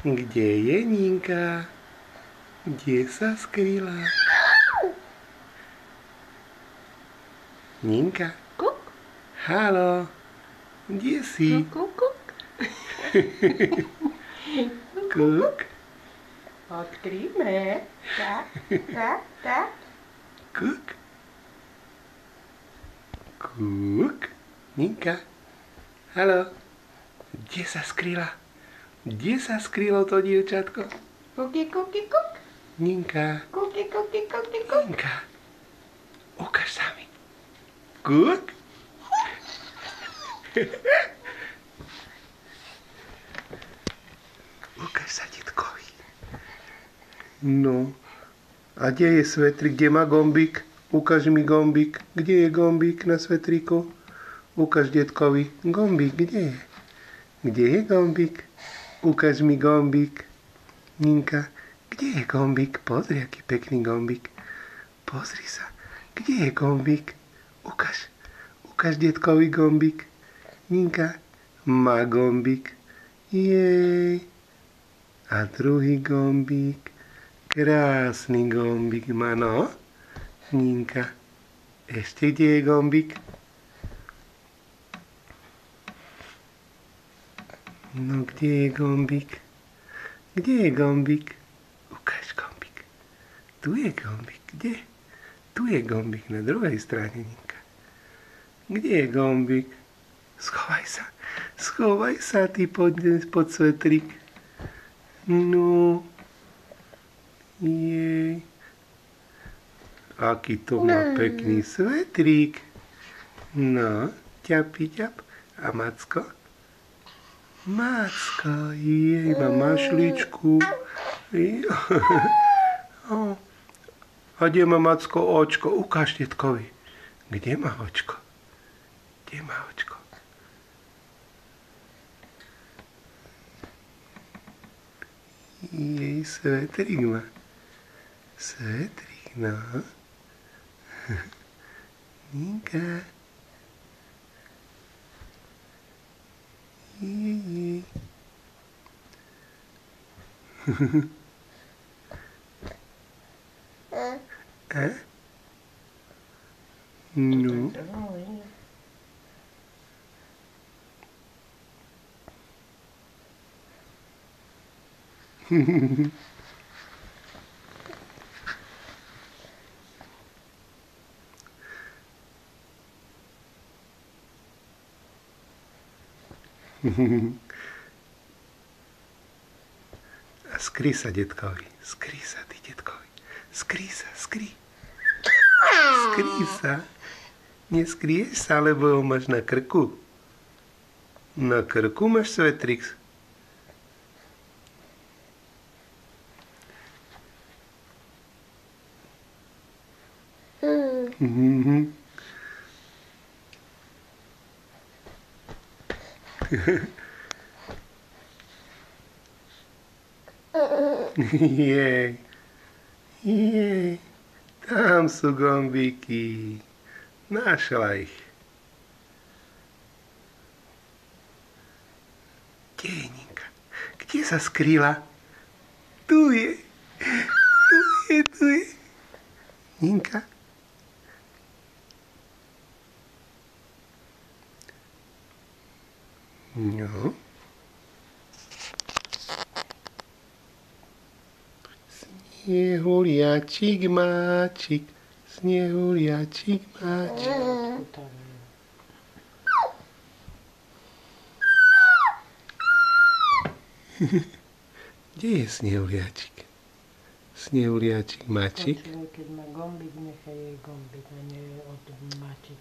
Kde je Ninka? Kde sa skryla? Ninka? Kuk. Haló? Kde si? Kuk, kuk. Kuk? Odkryjme. Tak, tak, tak. Kuk? Kuk? Ninka? Haló? Kde sa skryla? Kde sa skrylo to dievčatko? Kuky, kuky, kuk. Ninka? Kuky, kuky, kuky, kuk. Ninka? Ukáž sa mi. Kuk? Ukáž sa detkovi. No. A kde je svetrik? Kde má gombík? Ukáž mi gombík. Kde je gombík na svetriku? Ukáž detkovi. Gombík, kde je? Kde je gombík? Ukáž mi gombík. Ninka, kde je gombík? Pozri, aký pekný gombík. Pozri sa. Kde je gombík? Ukáž. Ukáž detkovi gombík. Ninka má gombík. Jej. A druhý gombík. Krásny gombík má, no. Ninka. Ešte kde je gombík? No, kde je gombík? Kde je gombík? Ukáž gombík. Tu je gombík. Kde? Tu je gombík na druhej strane, Ninka. Kde je gombík? Schovaj sa. Schovaj sa, ty pod svetrík. No. Jej. Aký to má pekný svetrík. No, ťapi ťap. A Macko? Macko, jej, má mašličku. A kde má Macko očko? Ukáž detkovi. Kde má očko? Kde má očko? Jej, svetrík má. Svetrík, no. Ninka. Jej. A? No. A skry sa detkovi. Skry sa, ty detkovi. Skry sa, skry. Skry sa. Neskryješ sa, lebo ho máš na krku. Na krku máš svetrik. Jej. Jej. Tam sú gombíky. Našla ich. Kde je Ninka? Kde sa skryla? Tu je. Tu je, tu je. Ninka? No. Snehuliačik máčik, snehuliačik máčik. Kde je snehuliačik? Snehuliačik máčik. Keď má gombík, nechaj jej gombík, a nie od máčik.